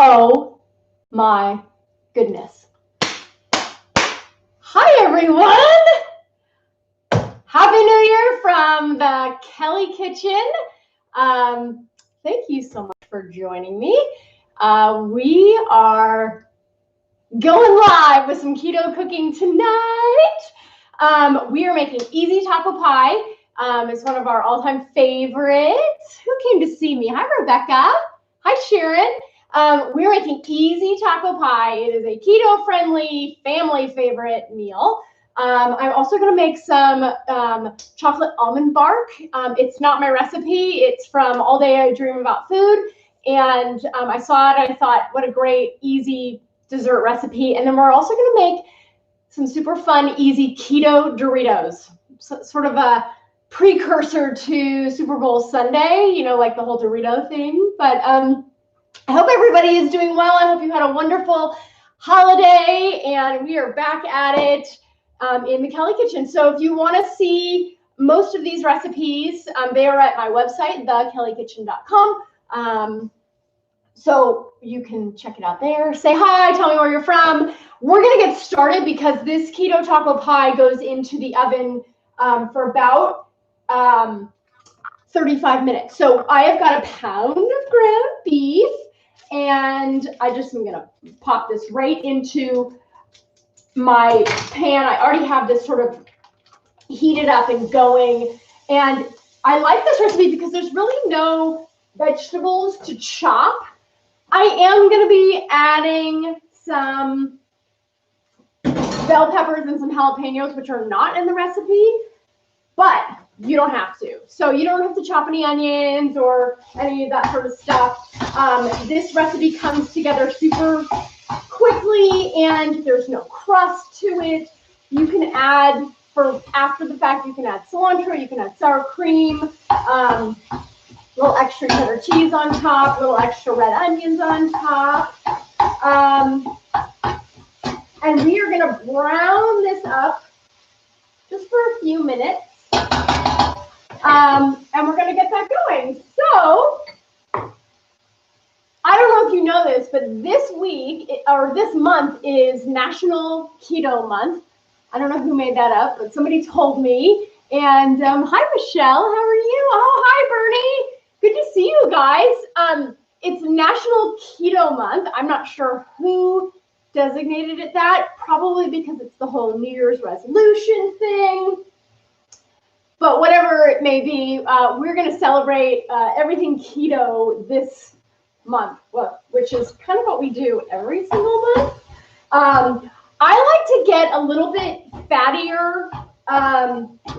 Oh my goodness. Hi everyone. Happy New Year from the Kellie kitchen. Thank you so much for joining me. We are going live with some keto cooking tonight. We are making easy taco pie. It's one of our all-time favorites. Who came to see me? Hi, Rebecca. Hi, Sharon. We're making easy taco pie. It is a keto-friendly, family favorite meal. I'm also going to make some chocolate almond bark. It's not my recipe. It's from All Day I Dream About Food. And I saw it. I thought, what a great, easy dessert recipe. And then we're also going to make some super fun, easy keto Doritos. So, sort of a precursor to Super Bowl Sunday, you know, like the whole Dorito thing. But I hope everybody is doing well. I hope you had a wonderful holiday, and we are back at it in the Kellie kitchen. So if you want to see most of these recipes, they are at my website, thekellykitchen.com. So you can check it out there. Say hi, tell me where you're from. We're going to get started because this keto taco pie goes into the oven for about 35 minutes. So I have got a pound of ground beef, and I'm going to pop this right into my pan. I already have this sort of heated up and going. And I like this recipe because there's really no vegetables to chop. I am going to be adding some bell peppers and some jalapenos, which are not in the recipe, but you don't have to. So you don't have to chop any onions or any of that sort of stuff. This recipe comes together super quickly, and there's no crust to it. You can add, for after the fact, you can add cilantro, you can add sour cream, little extra cheddar cheese on top, little extra red onions on top. And we are going to brown this up just for a few minutes. And we're going to get that going. So, I don't know if you know this, but this week, or this month, is National Keto Month. I don't know who made that up, but somebody told me. And hi, Michelle. How are you? Oh, hi, Bernie. Good to see you guys. It's National Keto Month. I'm not sure who designated it that, probably because it's the whole New Year's resolution thing. But whatever it may be, we're going to celebrate everything keto this month, which is kind of what we do every single month. I like to get a little bit fattier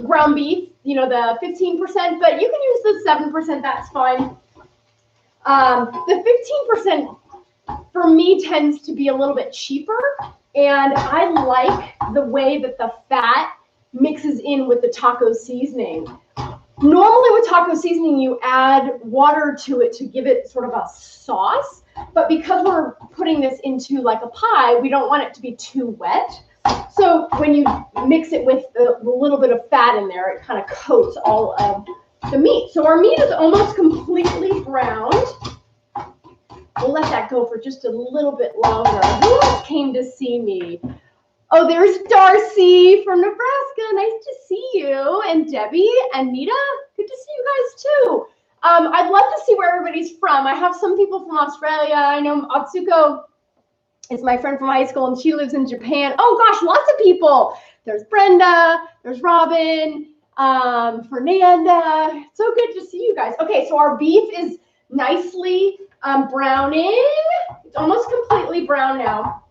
ground beef, you know, the 15%, but you can use the 7%, that's fine. The 15% for me tends to be a little bit cheaper, and I like the way that the fat mixes in with the taco seasoning. Normally with taco seasoning, you add water to it to give it sort of a sauce, but because we're putting this into like a pie, we don't want it to be too wet. So when you mix it with the little bit of fat in there, it kind of coats all of the meat. So our meat is almost completely browned. We'll let that go for just a little bit longer. Who else came to see me? Oh, there's Darcy from Nebraska. Nice to see you. And Debbie and Nita, good to see you guys too. I'd love to see where everybody's from. I have some people from Australia. I know Atsuko is my friend from high school, and she lives in Japan. Oh gosh, lots of people. There's Brenda, there's Robin, Fernanda. So good to see you guys. Okay, so our beef is nicely browning. It's almost completely brown now.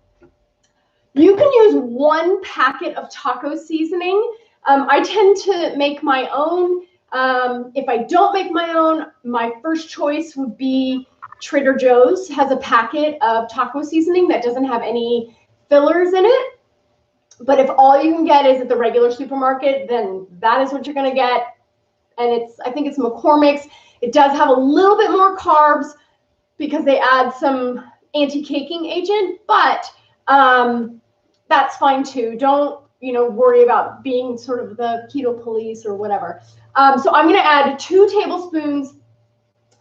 You can use 1 packet of taco seasoning. I tend to make my own. If I don't make my own, my first choice would be Trader Joe's has a packet of taco seasoning that doesn't have any fillers in it. But if all you can get is at the regular supermarket, then that is what you're going to get. And I think it's McCormick's. It does have a little bit more carbs because they add some anti-caking agent, but that's fine too. Don't, worry about being sort of the keto police or whatever. So I'm going to add 2 tablespoons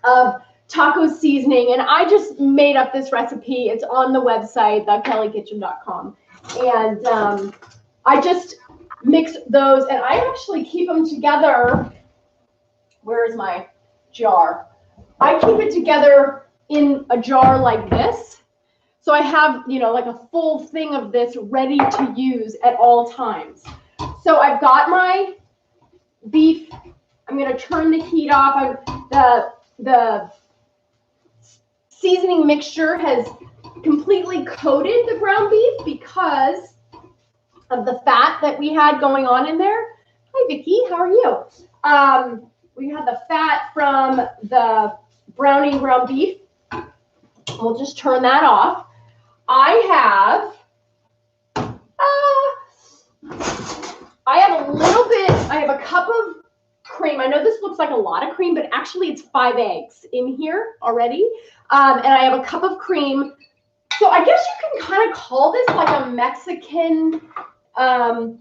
of taco seasoning, and I just made up this recipe. It's on the website, thekellykitchen.com. And I just mixed those, and I actually keep them together. Where is my jar? I keep it together in a jar like this. So I have, you know, like a full thing of this ready to use at all times. So I've got my beef. I'm going to turn the heat off. The seasoning mixture has completely coated the ground beef because of the fat that we had going on in there. Hi, Vicki. How are you? We had the fat from the browning ground beef. We'll just turn that off. I have a little bit, I have a cup of cream. I know this looks like a lot of cream, but actually it's 5 eggs in here already. And I have a cup of cream. So I guess you can kind of call this like a Mexican, kind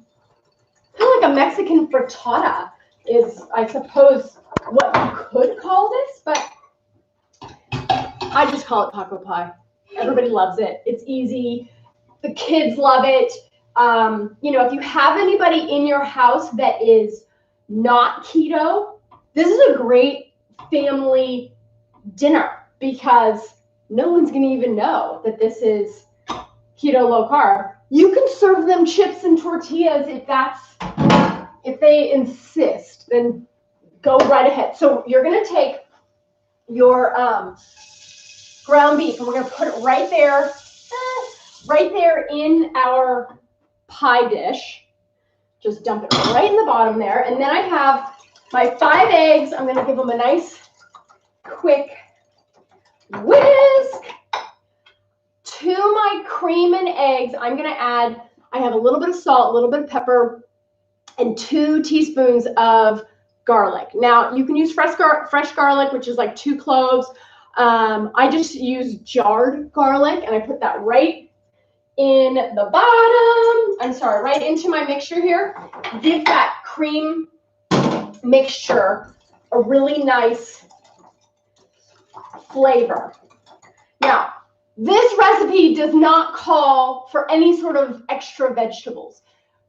of like a Mexican frittata is, I suppose, what you could call this, but I just call it taco pie. Everybody loves it. It's easy. The kids love it. You know, if you have anybody in your house that is not keto, this is a great family dinner because no one's going to even know that this is keto low carb. You can serve them chips and tortillas if they insist, then go right ahead. So you're going to take your ground beef, and we're going to put it right there in our pie dish. Just dump it right in the bottom there. And then I have my 5 eggs. I'm going to give them a nice quick whisk. To my cream and eggs, I'm going to add, I have a little bit of salt, a little bit of pepper, and 2 teaspoons of garlic. Now, you can use fresh garlic, which is like 2 cloves. I just use jarred garlic, and I put that right in the bottom. I'm sorry, right into my mixture here. Give that cream mixture a really nice flavor. Now, this recipe does not call for any sort of extra vegetables,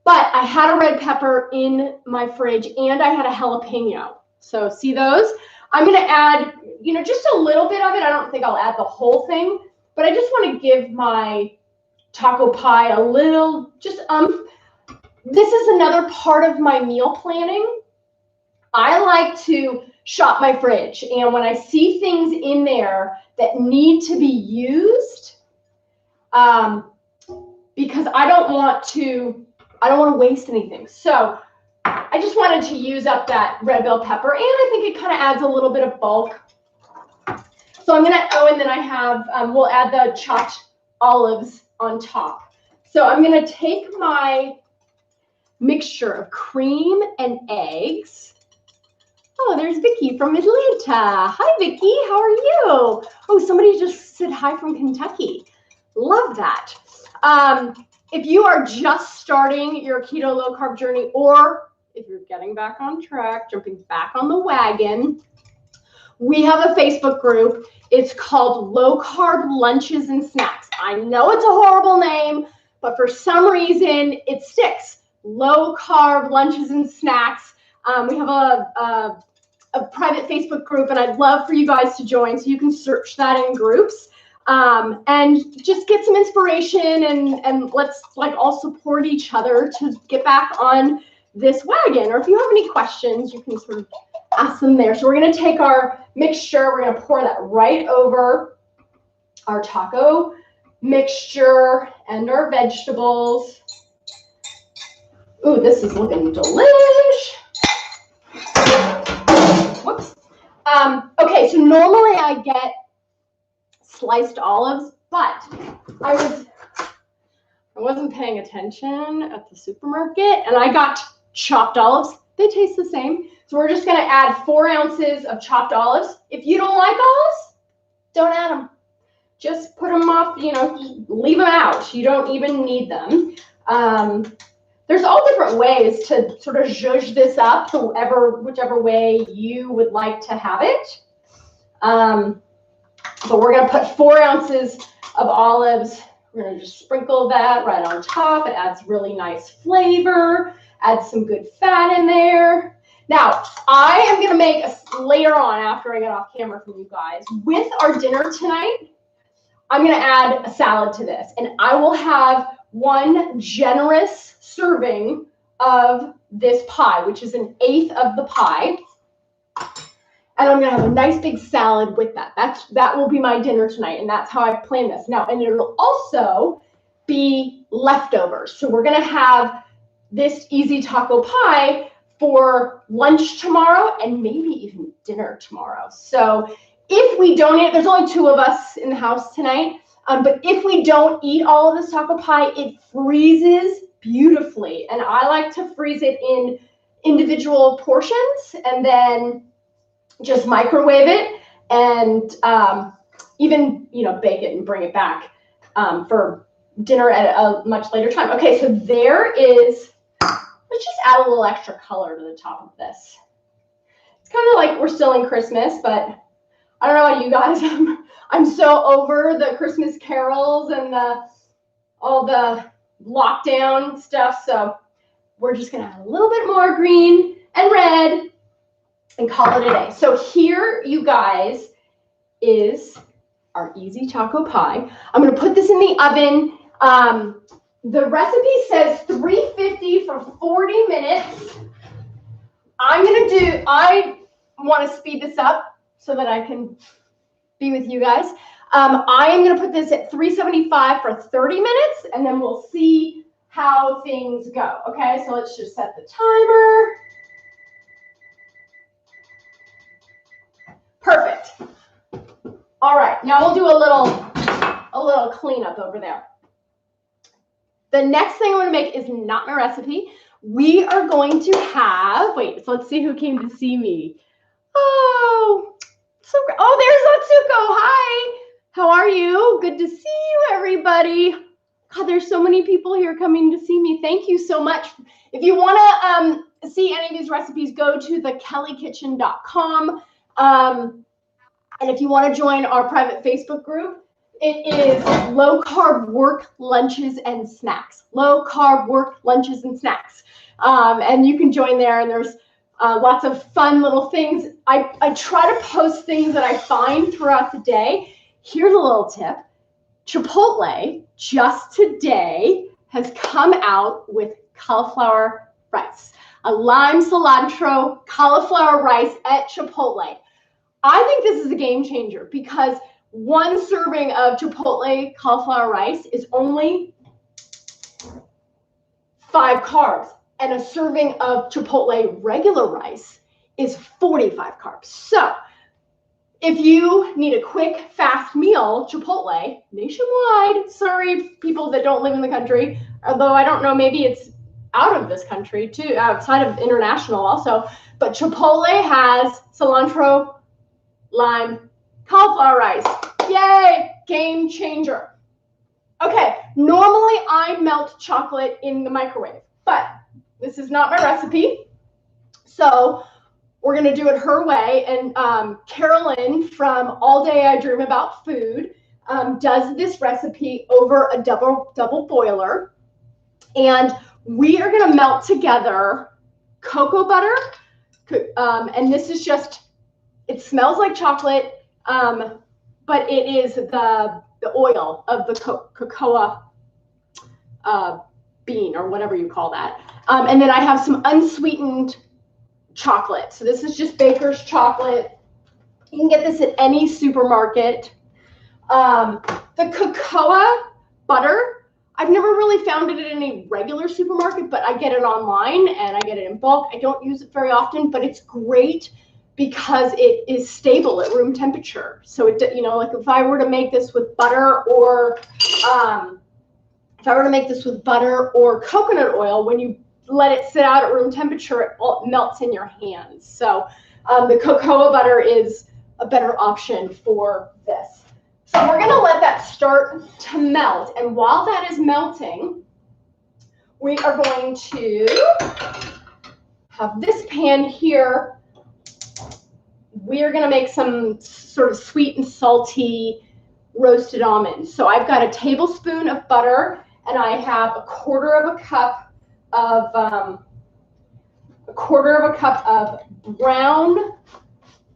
but I had a red pepper in my fridge, and I had a jalapeno. So see those? I'm going to add, you know, just a little bit of it. I don't think I'll add the whole thing, but I just want to give my taco pie a little, just this is another part of my meal planning. I like to shop my fridge, and when I see things in there that need to be used, because I don't want to waste anything. So I just wanted to use up that red bell pepper, and I think it kind of adds a little bit of bulk. So I'm gonna, and then I have, we'll add the chopped olives on top. So I'm gonna take my mixture of cream and eggs. Oh, there's Vicki from Atlanta. Hi, Vicki, how are you? Oh, somebody just said hi from Kentucky. Love that. If you are just starting your keto low carb journey, or if you're getting back on track, jumping back on the wagon, we have a Facebook group. It's called Low Carb Lunches and Snacks. I know it's a horrible name, but for some reason it sticks. Low Carb Lunches and Snacks. We have a private Facebook group, and I'd love for you guys to join, so you can search that in groups. And just get some inspiration, and let's like all support each other to get back on this wagon. Or if you have any questions, you can sort of ask them there. So we're going to take our mixture, we're going to pour that right over our taco mixture and our vegetables. Ooh, this is looking delish. Whoops. Okay, so normally I get sliced olives, but I wasn't paying attention at the supermarket, and I got chopped olives. They taste the same. So we're just going to add 4 ounces of chopped olives. If you don't like olives, don't add them. Just put them off, you know, leave them out. You don't even need them. There's all different ways to sort of zhuzh this up to whichever way you would like to have it. But we're going to put 4 ounces of olives. We're going to just sprinkle that right on top. It adds really nice flavor, adds some good fat in there. Now, I am going to make later on, after I get off camera from you guys, with our dinner tonight, I'm going to add a salad to this. And I will have 1 generous serving of this pie, which is 1/8 of the pie. And I'm going to have a nice big salad with that. That will be my dinner tonight, and that's how I plan this. Now, and it'll also be leftovers. So we're going to have this easy taco pie for lunch tomorrow and maybe even dinner tomorrow. So if we don't eat, there's only 2 of us in the house tonight, but if we don't eat all of this taco pie, it freezes beautifully. And I like to freeze it in individual portions and then just microwave it and even, bake it and bring it back for dinner at a much later time. Okay, so there is, let's just add a little extra color to the top of this. It's kind of like we're still in Christmas, but I don't know about you guys. I'm so over the Christmas carols and all the lockdown stuff. So we're just going to add a little bit more green and red and call it a day. So here, you guys, is our easy taco pie. I'm going to put this in the oven. The recipe says 350 for 40 minutes. I want to speed this up so that I can be with you guys. I am going to put this at 375 for 30 minutes, and then we'll see how things go. Okay, so let's just set the timer. Perfect. All right, now we'll do a little cleanup over there. The next thing I'm going to make is not my recipe. We are going to have, so let's see who came to see me. Oh, there's Atsuko. Hi. How are you? Good to see you, everybody. God, there's so many people here coming to see me. Thank you so much. If you want to see any of these recipes, go to thekellykitchen.com. And if you want to join our private Facebook group, it is Low Carb Work Lunches and Snacks. Low Carb Work Lunches and Snacks. And you can join there, and there's lots of fun little things. I try to post things that I find throughout the day. Here's a little tip. Chipotle just today has come out with cauliflower rice. A lime cilantro cauliflower rice at Chipotle. I think this is a game changer because 1 serving of Chipotle cauliflower rice is only 5 carbs, and a serving of Chipotle regular rice is 45 carbs. So if you need a quick, fast meal, Chipotle, nationwide, sorry, people that don't live in the country, although I don't know, maybe it's out of this country too, outside of international also, but Chipotle has cilantro, lime, cauliflower rice. Yay, game changer. Okay, normally I melt chocolate in the microwave, but this is not my recipe. So we're going to do it her way. And Carolyn from All Day I Dream About Food does this recipe over a double boiler. And we are going to melt together cocoa butter. And this is just, it smells like chocolate, but it is the oil of the cocoa bean or whatever you call that. And then I have some unsweetened chocolate. So this is just baker's chocolate. You can get this at any supermarket. The cocoa butter, I've never really found it at any regular supermarket, but I get it online and I get it in bulk. I don't use it very often, but it's great because it is stable at room temperature. So it, like if I were to make this with butter or coconut oil, when you let it sit out at room temperature, it melts in your hands. So the cocoa butter is a better option for this. So we're gonna let that start to melt. And while that is melting, we are going to have this pan here. we are going to make some sort of sweet and salty roasted almonds. So I've got a tablespoon of butter, and I have a quarter of a cup of brown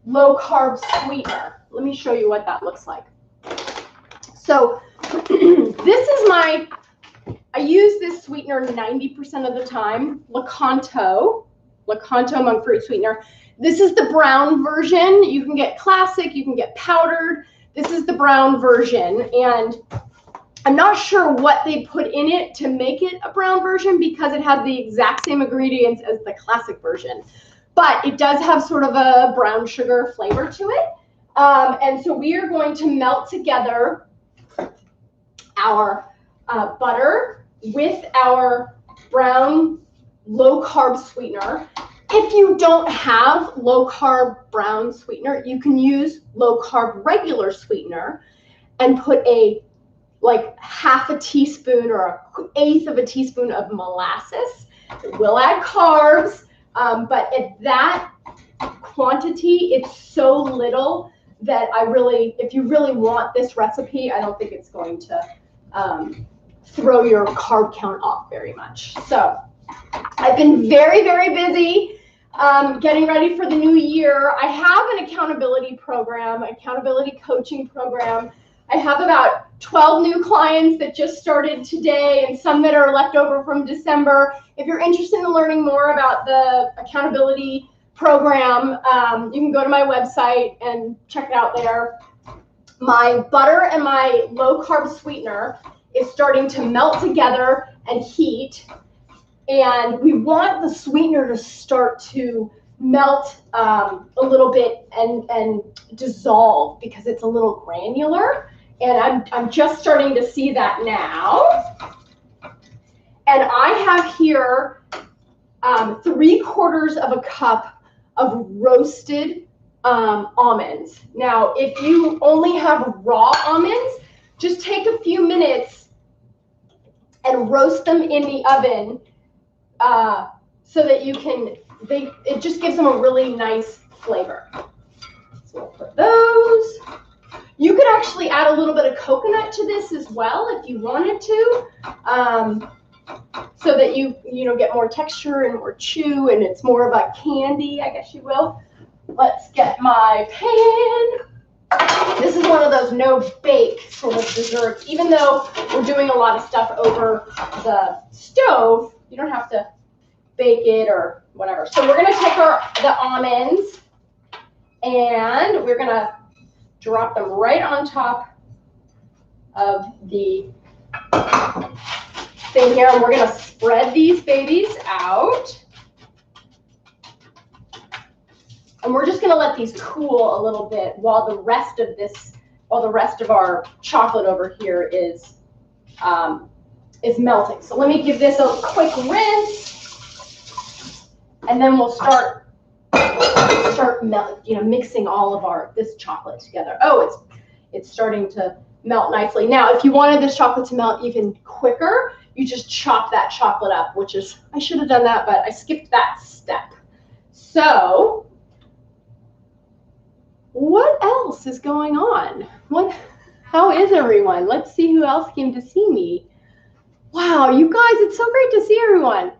low carb sweetener. Let me show you what that looks like. So this is I use this sweetener 90% of the time, Cilantro monk fruit sweetener. This is the brown version. You can get classic, you can get powdered. This is the brown version, and I'm not sure what they put in it to make it a brown version because it has the exact same ingredients as the classic version. But it does have sort of a brown sugar flavor to it. And so we are going to melt together our butter with our brown low carb sweetener. If you don't have low carb brown sweetener, you can use low carb regular sweetener and put like half a teaspoon or an eighth of a teaspoon of molasses. It will add carbs, but at that quantity, it's so little that if you really want this recipe, I don't think it's going to throw your carb count off very much. So I've been very, very busy getting ready for the new year. I have an accountability coaching program. I have about 12 new clients that just started today and some that are left over from December. If you're interested in learning more about the accountability program, you can go to my website and check it out there. My butter and my low carb sweetener is starting to melt together and heat. And we want the sweetener to start to melt a little bit and dissolve because it's a little granular. And I'm just starting to see that now. And I have here 3/4 of a cup of roasted almonds. Now, if you only have raw almonds, just take a few minutes and roast them in the oven so that it just gives them a really nice flavor. So we'll put those. You could actually add a little bit of coconut to this as well if you wanted to, so that you get more texture and more chew, and it's more of a candy, I guess you will. Let's get my pan. This is one of those no-bake sort of desserts. Even though we're doing a lot of stuff over the stove, you don't have to bake it or whatever. So we're going to take the almonds, and we're going to drop them right on top of the thing here. And we're going to spread these babies out. And we're just going to let these cool a little bit while the rest of our chocolate over here is melting. So let me give this a quick rinse, and then we'll start mixing all of this chocolate together. Oh, it's starting to melt nicely. Now, if you wanted this chocolate to melt even quicker, you just chop that chocolate up, which is, I should have done that, but I skipped that step. So what else is going on? How is everyone? Let's see who else came to see me. Wow, you guys, it's so great to see everyone.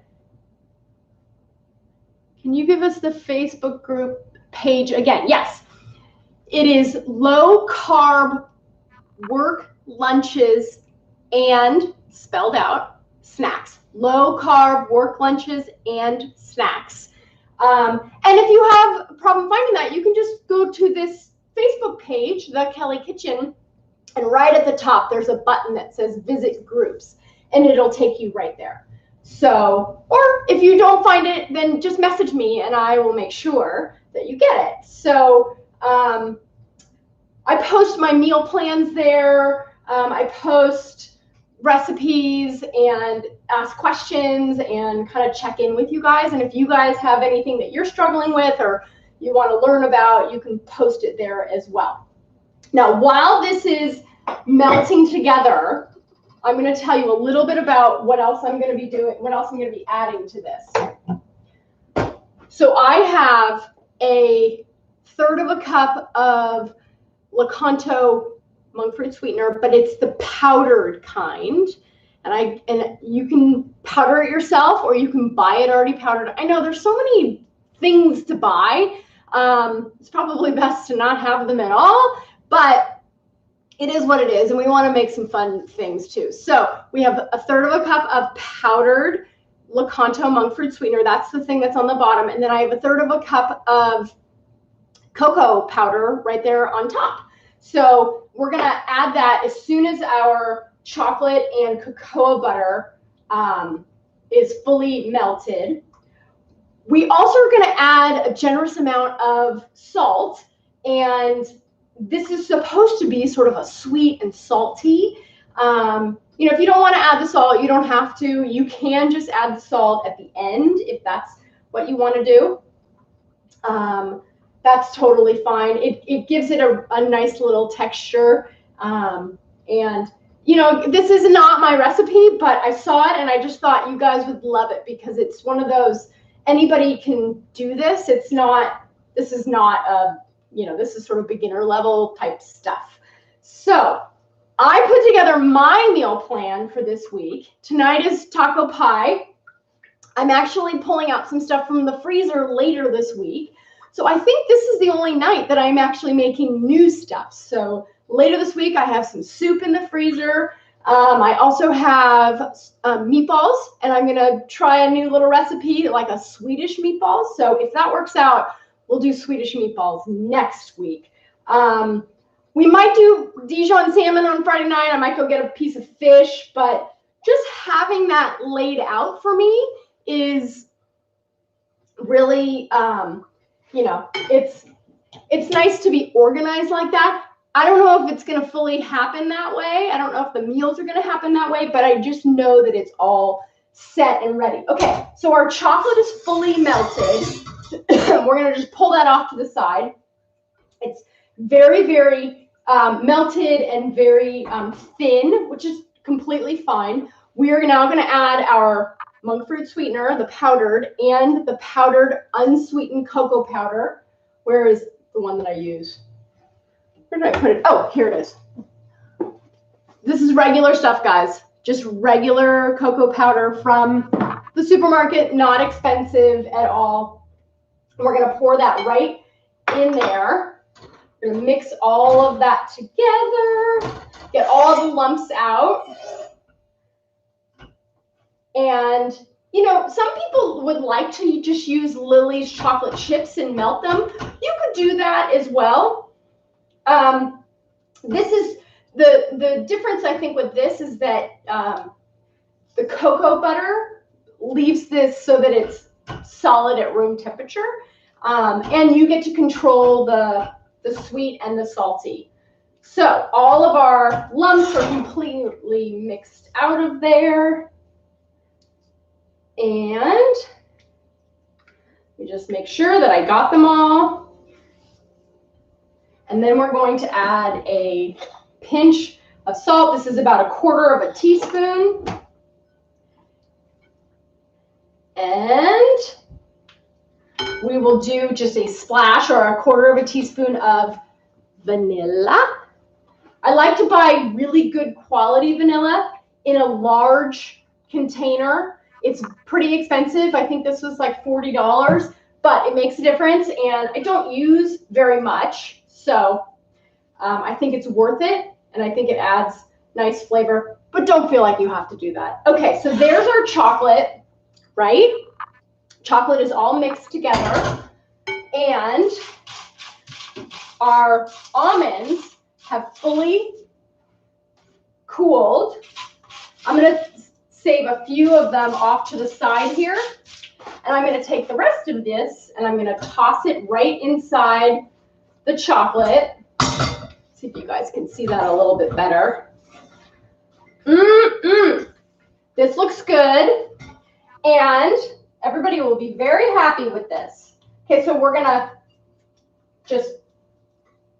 Can you give us the Facebook group page again? Yes, it is low carb work lunches and spelled out snacks. Low carb work lunches and snacks. And if you have a problem finding that, you can just go to this Facebook page, The Kellie Kitchen, and right at the top, there's a button that says Visit Groups, and it'll take you right there. So, or if you don't find it, then just message me, and I will make sure that you get it. So I post my meal plans there. I post recipes and ask questions and kind of check in with you guys. And if you guys have anything that you're struggling with or you want to learn about, you can post it there as well. Now, while this is melting together, I'm going to tell you a little bit about what else I'm going to be doing, what else I'm going to be adding to this. So I have a 1/3 of a cup of Cilantro monk fruit sweetener, but it's the powdered kind. And you can powder it yourself, or you can buy it already powdered. I know there's so many things to buy. It's probably best to not have them at all, but it is what it is, and we want to make some fun things too. So we have 1/3 of a cup of powdered Cilantro monk fruit sweetener. That's the thing that's on the bottom. And then I have 1/3 of a cup of cocoa powder right there on top. So we're going to add that as soon as our chocolate and cocoa butter is fully melted. We also are going to add a generous amount of salt, and this is supposed to be sort of a sweet and salty. You know, if you don't want to add the salt, you don't have to. You can just add the salt at the end if that's what you want to do. That's totally fine. It gives it a nice little texture. And, you know, this is not my recipe, but I saw it and I just thought you guys would love it because it's one of those, anybody can do this. This is not a, you know, this is sort of beginner level type stuff. So I put together my meal plan for this week. Tonight is taco pie. I'm actually pulling out some stuff from the freezer later this week. So I think this is the only night that I'm actually making new stuff. So later this week, I have some soup in the freezer. I also have meatballs, and I'm going to try a new little recipe, like a Swedish meatball. So if that works out, we'll do Swedish meatballs next week. We might do Dijon salmon on Friday night. I might go get a piece of fish, but just having that laid out for me is really, you know, it's nice to be organized like that. I don't know if it's going to fully happen that way. I don't know if the meals are going to happen that way, but I just know that it's all set and ready. Okay, so our chocolate is fully melted. We're going to just pull that off to the side. It's very, very melted and very thin, which is completely fine. We are now going to add our monk fruit sweetener, the powdered, and the powdered unsweetened cocoa powder. Where is the one that I use? Where did I put it? Oh, here it is. This is regular stuff, guys. Just regular cocoa powder from the supermarket, not expensive at all. We're going to pour that right in there. We're going to mix all of that together, get all the lumps out. And, you know, some people would like to just use Lily's chocolate chips and melt them. You could do that as well. This is the difference, I think, with this is that the cocoa butter leaves this so that it's solid at room temperature. And you get to control the sweet and the salty. So all of our lumps are completely mixed out of there. And we just make sure that I got them all. And then we're going to add a pinch of salt. This is about 1/4 teaspoon. And we will do just a splash or 1/4 teaspoon of vanilla. I like to buy really good quality vanilla in a large container. It's pretty expensive. I think this was like $40, but it makes a difference, and I don't use very much. So I think it's worth it, and I think it adds nice flavor, but don't feel like you have to do that. Okay, so there's our chocolate, right? Chocolate is all mixed together, and our almonds have fully cooled. I'm going to save a few of them off to the side here, and I'm going to take the rest of this and I'm going to toss it right inside the chocolate. See if you guys can see that a little bit better. This looks good, and everybody will be very happy with this. Okay, so we're going to just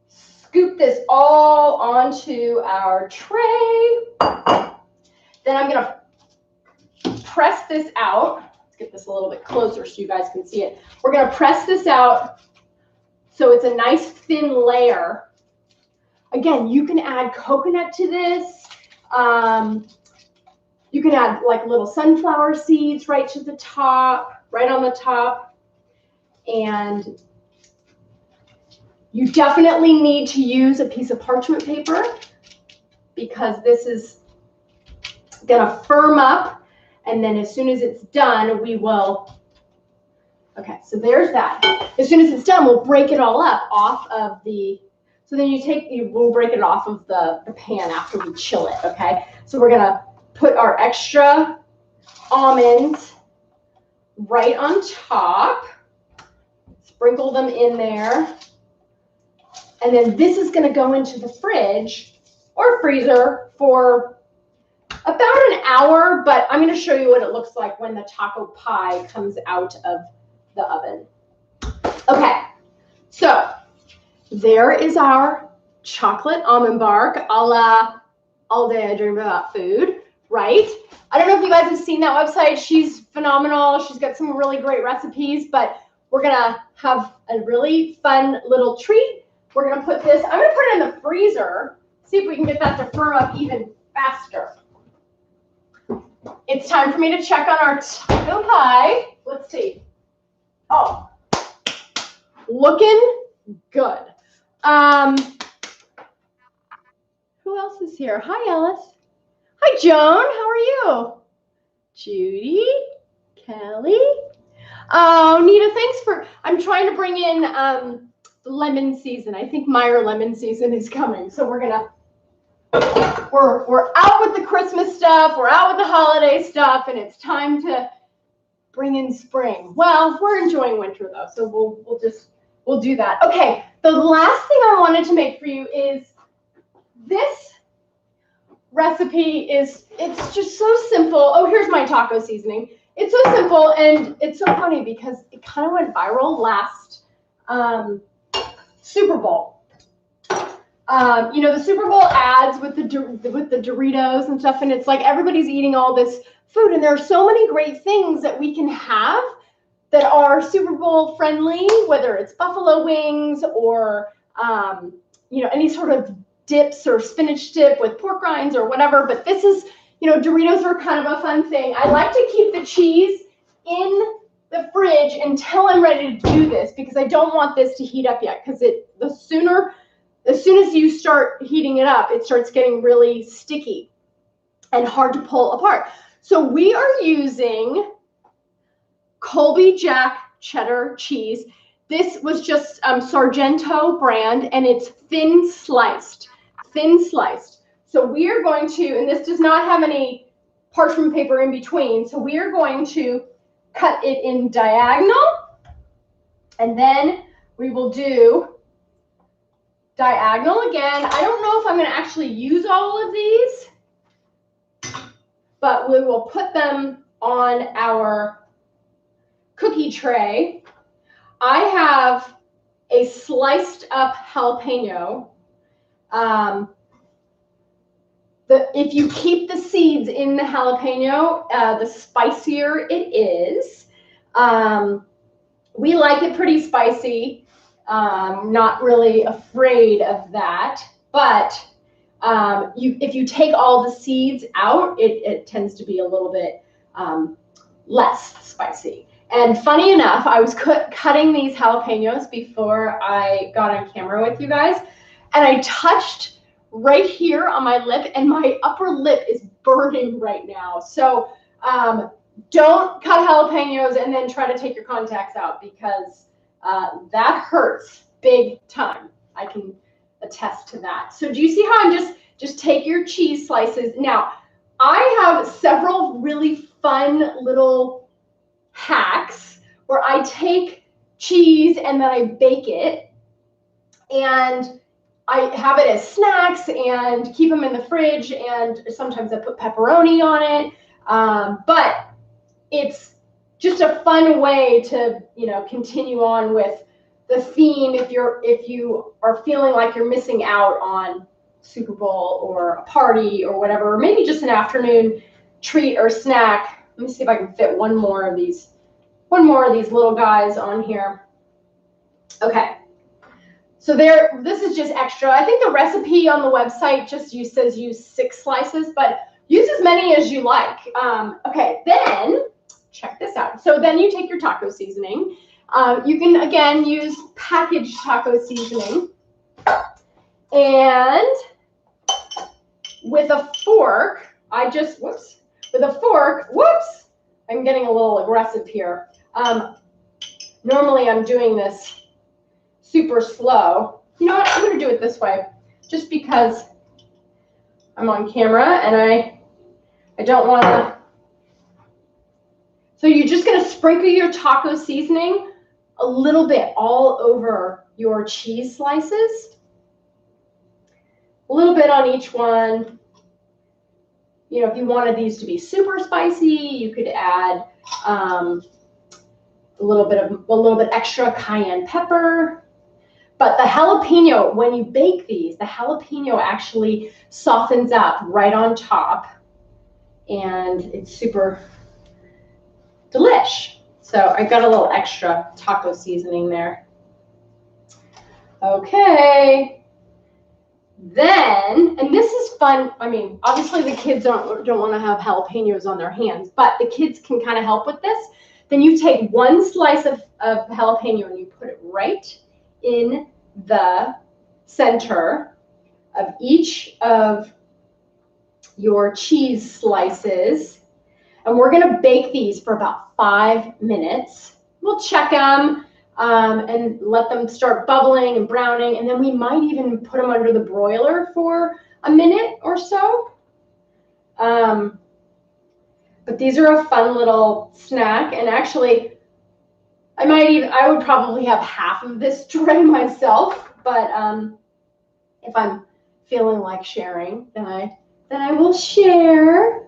scoop this all onto our tray. Then I'm going to press this out. Let's get this a little bit closer so you guys can see it. We're going to press this out So it's a nice thin layer. Again, you can add coconut to this. You can add like little sunflower seeds right to the top, right on the top. And you definitely need to use a piece of parchment paper because this is gonna firm up. And then as soon as it's done, we will, okay, so there's that. As soon as it's done, we'll break it all up off of the, so then we'll break it off of the pan after we chill it, okay? So we're gonna put our extra almonds right on top, sprinkle them in there, and then this is gonna go into the fridge or freezer for about an hour, but I'm gonna show you what it looks like when the taco pie comes out of the oven. Okay, so there is our chocolate almond bark a la All Day I Dream About Food, right? I don't know if you guys have seen that website. She's phenomenal. She's got some really great recipes, but we're gonna have a really fun little treat. We're gonna put this, I'm gonna put it in the freezer, see if we can get that to firm up even faster. It's time for me to check on our taco pie. Let's see. Oh, looking good. Who else is here? Hi, Ellis. Hi, Joan. How are you? Judy, Kelly. Oh, Nita, thanks for, I'm trying to bring in lemon season. I think Meyer lemon season is coming. So we're gonna, we're out with the Christmas stuff. We're out with the holiday stuff, and it's time to bring in spring. Well, we're enjoying winter though, so we'll do that. Okay, the last thing I wanted to make for you is this recipe is, it's just so simple. Oh, here's my taco seasoning. It's so simple, and it's so funny because it kind of went viral last Super Bowl. You know, the Super Bowl ads with the Doritos and stuff, and it's like everybody's eating all this food, and there are so many great things that we can have that are Super Bowl friendly, whether it's buffalo wings or you know, any sort of dips or spinach dip with pork rinds or whatever. But this is, you know, Doritos are kind of a fun thing. I like to keep the cheese in the fridge until I'm ready to do this because I don't want this to heat up yet, because as soon as you start heating it up, it starts getting really sticky and hard to pull apart. So we are using Colby Jack cheddar cheese. This was just Sargento brand, and it's thin sliced. So we are going to, and this does not have any parchment paper in between, so we are going to cut it in diagonal, and then we will do diagonal again. I don't know if I'm going to actually use all of these, but we will put them on our cookie tray. I have a sliced up jalapeno. If you keep the seeds in the jalapeno, the spicier it is. We like it pretty spicy. Not really afraid of that, but if you take all the seeds out, it tends to be a little bit less spicy. And funny enough, I was cutting these jalapenos before I got on camera with you guys, and I touched right here on my lip, and my upper lip is burning right now. So don't cut jalapenos and then try to take your contacts out, because that hurts big time. I can attest to that. So do you see how I'm just take your cheese slices? Now, I have several really fun little hacks where I take cheese and then I bake it, and I have it as snacks and keep them in the fridge, and sometimes I put pepperoni on it. But it's just a fun way to, you know, continue on with the theme if you are feeling like you're missing out on Super Bowl or a party or whatever, or maybe just an afternoon treat or snack. Let me see if I can fit one more of these little guys on here. Okay. So there, this is just extra. I think the recipe on the website just says use 6 slices, but use as many as you like. Okay, then check this out. So then you take your taco seasoning. You can, again, use packaged taco seasoning. And with a fork, I'm getting a little aggressive here. Normally I'm doing this super slow. You know what, I'm gonna do it this way, just because I'm on camera and I don't wanna. So you're just gonna sprinkle your taco seasoning a little bit all over your cheese slices. A little bit on each one. You know, if you wanted these to be super spicy, you could add a little bit extra cayenne pepper. But the jalapeno, when you bake these, the jalapeno actually softens up right on top, and it's super delish. So I got a little extra taco seasoning there. Okay. Then, and this is fun. I mean, obviously the kids don't want to have jalapenos on their hands, but the kids can kind of help with this. Then you take 1 slice of jalapeno and you put it right in the center of each of your cheese slices. And we're going to bake these for about 5 minutes. We'll check them. And let them start bubbling and browning, and then we might even put them under the broiler for a minute or so. But these are a fun little snack, and actually, I would probably have half of this tray myself, but if I'm feeling like sharing, then I will share.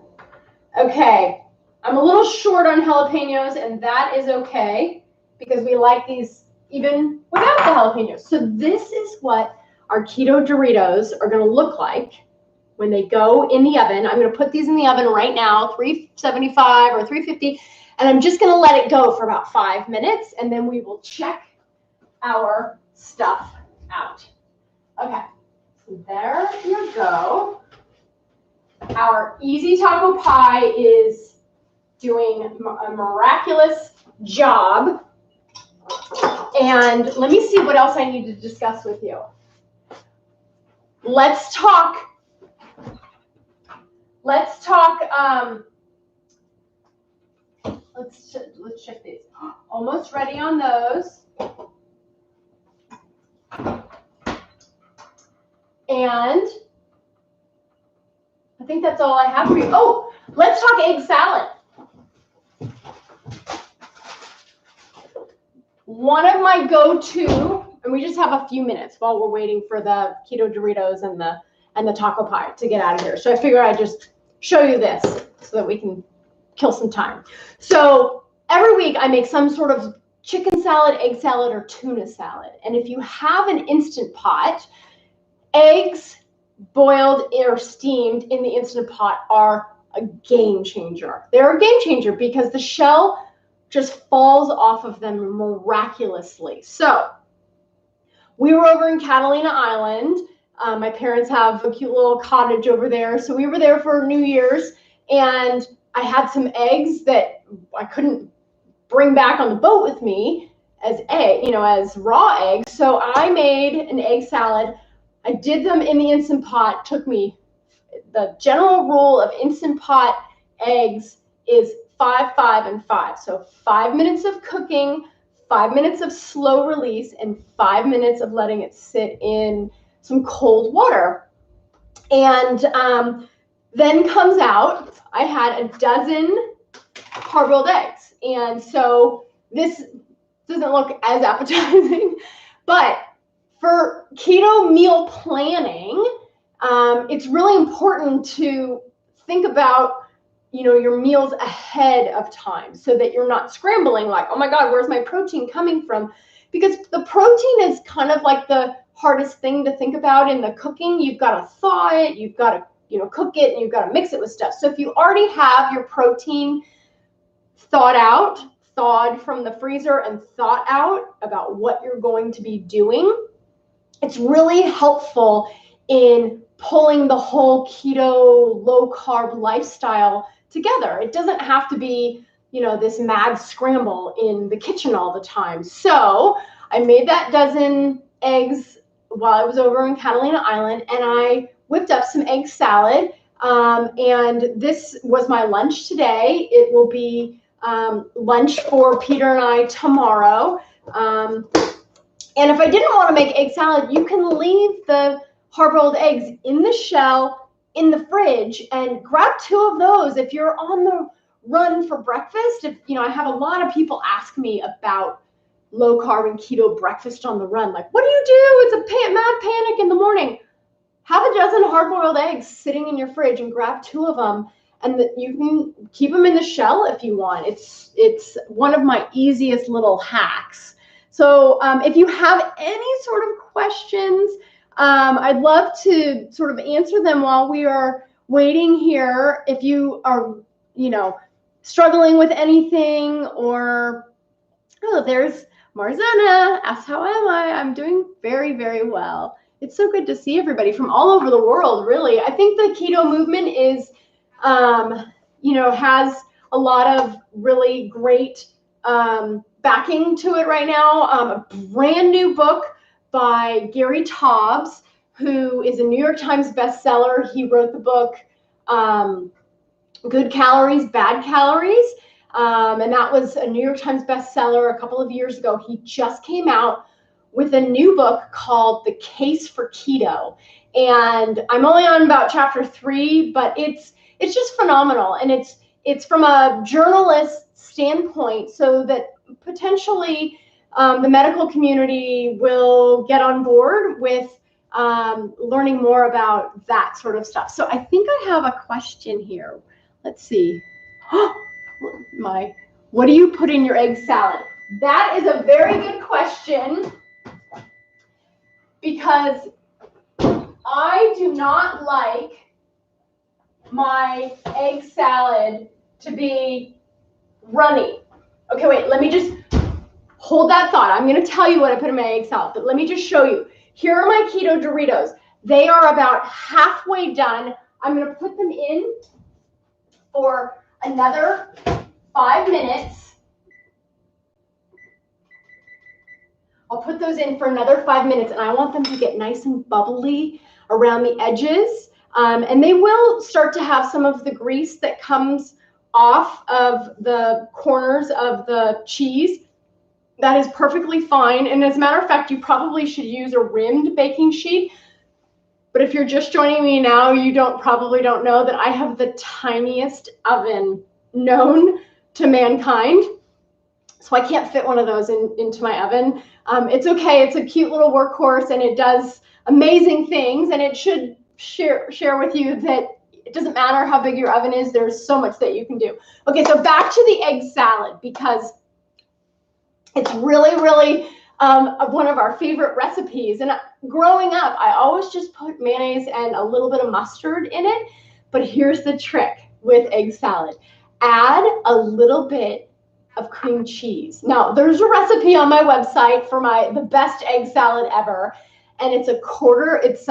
Okay, I'm a little short on jalapenos, and that is okay, because we like these even without the jalapenos. So this is what our keto Doritos are going to look like when they go in the oven. I'm going to put these in the oven right now, 375 or 350, and I'm just going to let it go for about 5 minutes, and then we will check our stuff out. Okay, so there you go. Our easy taco pie is doing a miraculous job. And let me see what else I need to discuss with you. Let's talk. Let's check these. Almost ready on those. And I think that's all I have for you. Oh, let's talk egg salad. One of my go-to, and we just have a few minutes while we're waiting for the keto Doritos and the taco pie to get out of here. So I figured I'd just show you this so that we can kill some time. So every week I make some sort of chicken salad, egg salad, or tuna salad. And if you have an Instant Pot, eggs boiled or steamed in the Instant Pot are a game changer. They're a game changer because the shell just falls off of them miraculously. So we were over in Catalina Island. My parents have a cute little cottage over there. So we were there for New Year's, and I had some eggs that I couldn't bring back on the boat with me as raw eggs. So I made an egg salad. I did them in the Instant Pot. Took me, the general rule of Instant Pot eggs is 5, 5, and 5. So 5 minutes of cooking, 5 minutes of slow release, and 5 minutes of letting it sit in some cold water. And then comes out, I had a dozen hard-boiled eggs. And so this doesn't look as appetizing, but for keto meal planning, it's really important to think about your meals ahead of time so that you're not scrambling like, oh my God, where's my protein coming from? Because the protein is kind of like the hardest thing to think about in the cooking. You've got to thaw it, you've got to cook it, and you've got to mix it with stuff. So if you already have your protein thawed from the freezer and thought out about what you're going to be doing, it's really helpful in pulling the whole keto, low carb lifestyle together. It doesn't have to be, this mad scramble in the kitchen all the time. So I made that dozen eggs while I was over in Catalina Island, and I whipped up some egg salad. And this was my lunch today. It will be lunch for Peter and I tomorrow. And if I didn't want to make egg salad, you can leave the hard-boiled eggs in the shell in the fridge and grab 2 of those if you're on the run for breakfast. I have a lot of people ask me about low carb and keto breakfast on the run. Like, what do you do? It's a mad panic in the morning. Have a dozen hard-boiled eggs sitting in your fridge and grab 2 of them, and you can keep them in the shell if you want. It's one of my easiest little hacks. So if you have any sort of questions, I'd love to sort of answer them while we are waiting here. If you are, struggling with anything, or, there's Marzana, asks, how am I? I'm doing very, very well. It's so good to see everybody from all over the world, really. I think the keto movement is, has a lot of really great backing to it right now. A brand new book by Gary Taubes, who is a New York Times bestseller. He wrote the book Good Calories, Bad Calories, and that was a New York Times bestseller a couple of years ago. He just came out with a new book called The Case for Keto, and I'm only on about chapter 3, but it's just phenomenal, and it's from a journalist standpoint, so that potentially the medical community will get on board with learning more about that sort of stuff. So I think I have a question here. Let's see. What do you put in your egg salad? That is a very good question, because I do not like my egg salad to be runny. Okay, wait, let me just hold that thought. I'm going to tell you what I put in my egg salad, but let me just show you. Here are my keto Doritos. They are about halfway done. I'm going to put them in for another 5 minutes. I'll put those in for another 5 minutes, and I want them to get nice and bubbly around the edges. And they will start to have some of the grease that comes off of the corners of the cheese. That is perfectly fine. And as a matter of fact, you probably should use a rimmed baking sheet. But if you're just joining me now, you probably don't know that I have the tiniest oven known to mankind. So I can't fit one of those into my oven. It's okay. It's a cute little workhorse, and it does amazing things. And it should share with you that it doesn't matter how big your oven is. There's so much that you can do. Okay, so back to the egg salad, because it's really, really one of our favorite recipes. And growing up, I always just put mayonnaise and a little bit of mustard in it. But here's the trick with egg salad. Add a little bit of cream cheese. Now, there's a recipe on my website for the best egg salad ever. And it's it's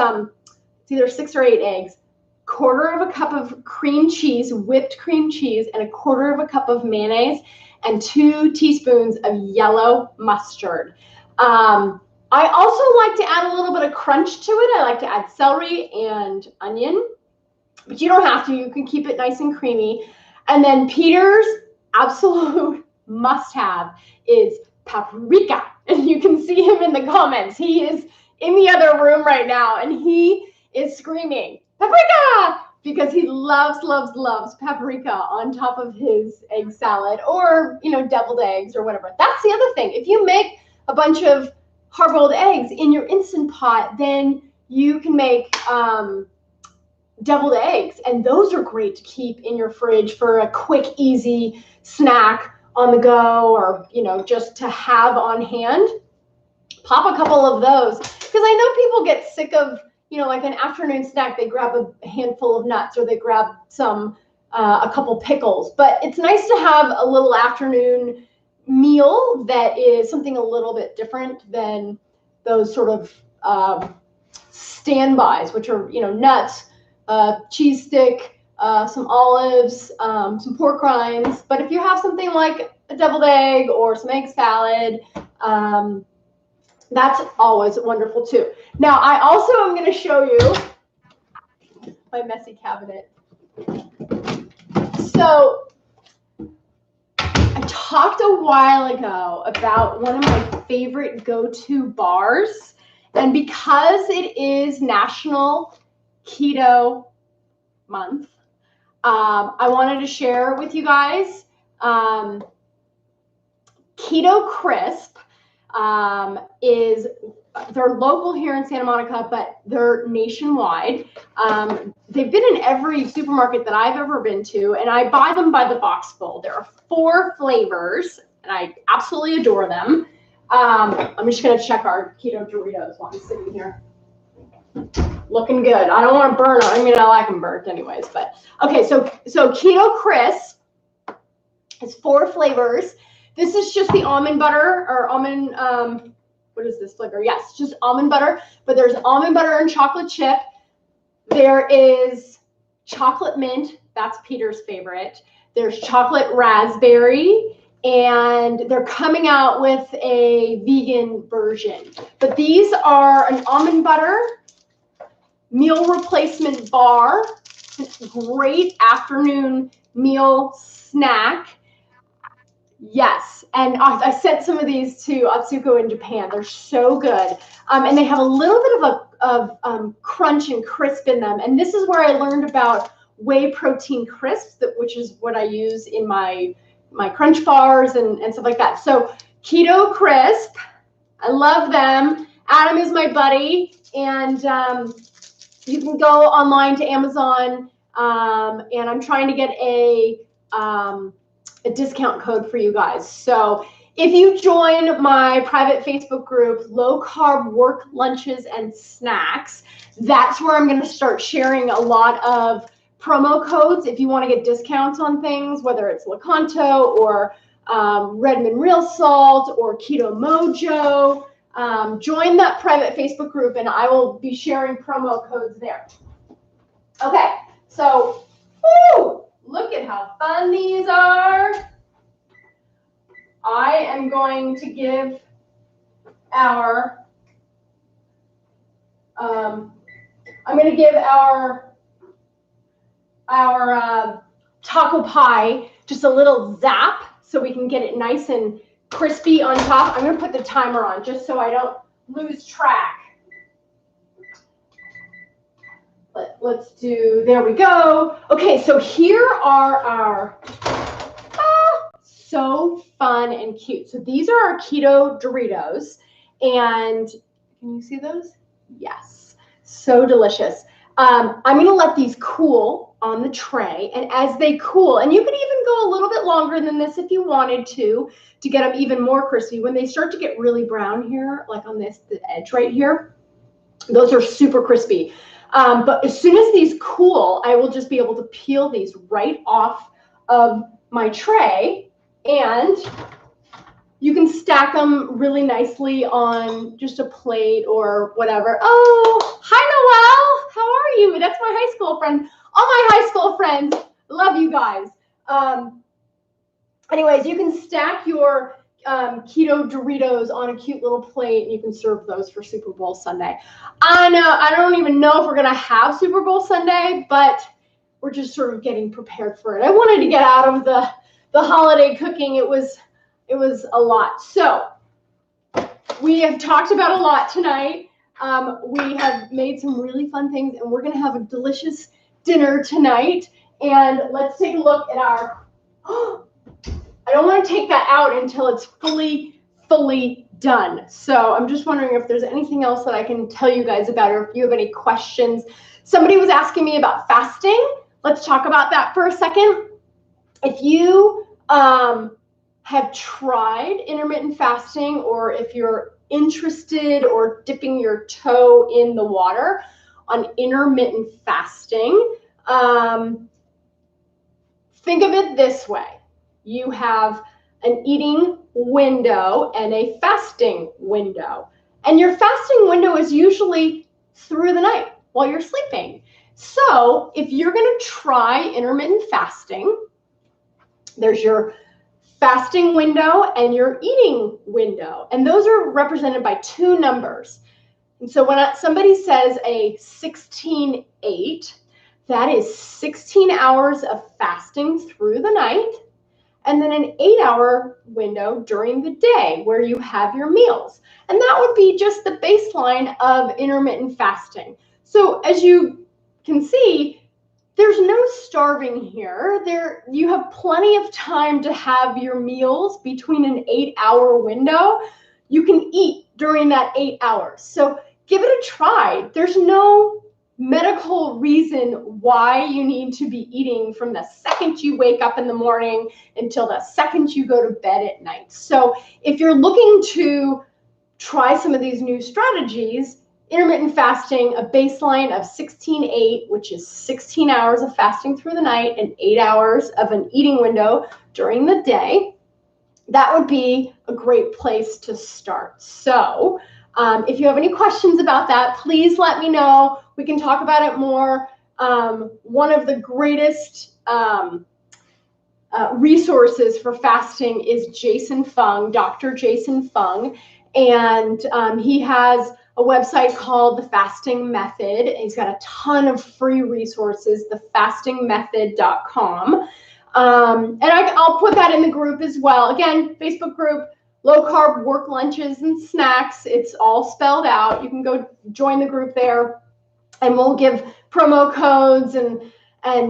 either 6 or 8 eggs, 1/4 of a cup of cream cheese, whipped cream cheese, and 1/4 of a cup of mayonnaise, and 2 teaspoons of yellow mustard. I also like to add a little bit of crunch to it. I like to add celery and onion, but you don't have to. You can keep it nice and creamy. And then Peter's absolute must-have is paprika. And you can see him in the comments. He is in the other room right now, and he is screaming, paprika! Because he loves, loves, loves paprika on top of his egg salad, or, deviled eggs or whatever. That's the other thing. If you make a bunch of hard-boiled eggs in your Instant Pot, then you can make deviled eggs, and those are great to keep in your fridge for a quick, easy snack on the go, or, just to have on hand. Pop a couple of those, because I know people get sick of, like an afternoon snack, they grab a handful of nuts, or they grab a couple pickles. But it's nice to have a little afternoon meal that is something a little bit different than those sort of standbys, which are, nuts, cheese stick, some olives, some pork rinds. But if you have something like a deviled egg or some egg salad, that's always wonderful too. Now, I also am going to show you my messy cabinet. So I talked a while ago about one of my favorite go-to bars, and because it is National Keto Month, I wanted to share with you guys Keto Crisp. They're local here in Santa Monica, but they're nationwide. They've been in every supermarket that I've ever been to, and I buy them by the box full. There are 4 flavors, and I absolutely adore them. I'm just going to check our Keto Doritos while I'm sitting here. Looking good. I don't want to burn them. I mean, I like them burnt anyways, but okay. So Keto Crisp is 4 flavors. This is just the almond butter or almond, what is this flavor? Yes, just almond butter, but there's almond butter and chocolate chip. There is chocolate mint. That's Peter's favorite. There's chocolate raspberry, and they're coming out with a vegan version. But these are an almond butter meal replacement bar, great afternoon meal snack. Yes, and I sent some of these to Atsuko in Japan. They're so good, and they have a little bit of crunch and crisp in them. And this is where I learned about whey protein crisps, which is what I use in my crunch bars and stuff like that. So Keto Crisp, I love them. Adam is my buddy, and you can go online to Amazon, and I'm trying to get a discount code for you guys. So if you join my private Facebook group, Low Carb Work Lunches and Snacks, that's where I'm going to start sharing a lot of promo codes if you want to get discounts on things, whether it's Lakanto or Redmond Real Salt or Keto Mojo. Join that private Facebook group, and I will be sharing promo codes there. Okay, so woo, look at how fun these are. I am going to give our taco pie just a little zap so we can get it nice and crispy on top. I'm going to put the timer on just so I don't lose track. Let's do, there we go. Okay, so here are our, so fun and cute. So these are our Keto Doritos, and can you see those? Yes, so delicious. I'm going to let these cool on the tray, and as they cool, and you could even go a little bit longer than this if you wanted to get them even more crispy. When they start to get really brown here, like on the edge right here, those are super crispy. But as soon as these cool, I will just be able to peel these right off of my tray, and you can stack them really nicely on just a plate or whatever. Oh, hi, Noelle. How are you? That's my high school friend. All my high school friends. Love you guys. Anyways, you can stack your Keto Doritos on a cute little plate, and you can serve those for Super Bowl Sunday. I know, I don't even know if we're going to have Super Bowl Sunday, but we're just sort of getting prepared for it. I wanted to get out of the holiday cooking. It was a lot. So we have talked about a lot tonight. We have made some really fun things, and we're going to have a delicious dinner tonight. And let's take a look at our, I don't want to take that out until it's fully done. So I'm just wondering if there's anything else that I can tell you guys about, or if you have any questions. Somebody was asking me about fasting. Let's talk about that for a second. If you have tried intermittent fasting, or if you're interested or dipping your toe in the water on intermittent fasting, think of it this way. You have an eating window and a fasting window. And your fasting window is usually through the night while you're sleeping. So if you're going to try intermittent fasting, there's your fasting window and your eating window. And those are represented by two numbers. And so when somebody says a 16-8, that is 16 hours of fasting through the night, and then an 8-hour window during the day where you have your meals. And that would be just the baseline of intermittent fasting. So as you can see, there's no starving here. You have plenty of time to have your meals between an 8-hour window. You can eat during that 8 hours. So give it a try. There's no medical reason why you need to be eating from the second you wake up in the morning until the second you go to bed at night. So if you're looking to try some of these new strategies, intermittent fasting, a baseline of 16-8, which is 16 hours of fasting through the night and 8 hours of an eating window during the day, that would be a great place to start. So if you have any questions about that, please let me know. We can talk about it more. One of the greatest resources for fasting is Jason Fung, Dr. Jason Fung. And he has a website called The Fasting Method. He's got a ton of free resources, thefastingmethod.com. And I'll put that in the group as well. Again, Facebook group, low carb work lunches and snacks. It's all spelled out. You can go join the group there, and we'll give promo codes and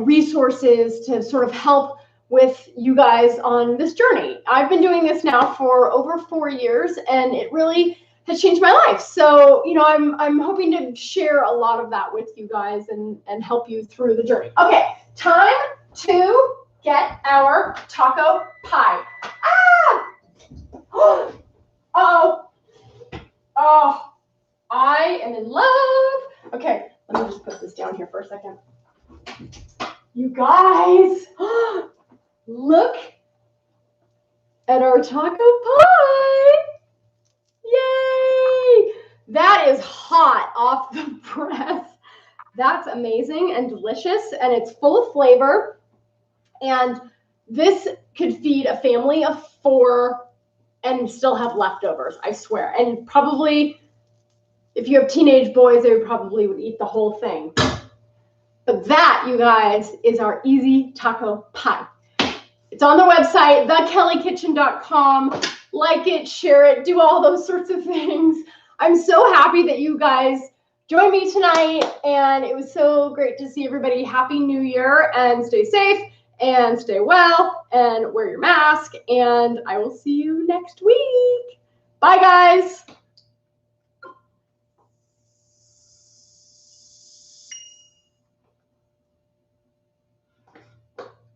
resources to sort of help with you guys on this journey. I've been doing this now for over 4 years, and it really has changed my life. So, you know, I'm hoping to share a lot of that with you guys and help you through the journey. Okay, time to get our taco pie. Ah! Oh, I am in love. Okay, let me just put this down here for a second. You guys, look at our taco pie. Yay! That is hot off the press. That's amazing and delicious, and it's full of flavor. And this could feed a family of 4 and still have leftovers, I swear. And probably, if you have teenage boys, they probably would eat the whole thing. But that, you guys, is our easy taco pie. It's on the website, thekellykitchen.com. Like it, share it, do all those sorts of things. I'm so happy that you guys joined me tonight, and it was so great to see everybody. Happy New Year, and stay safe and stay well and wear your mask, and I will see you next week. Bye, guys.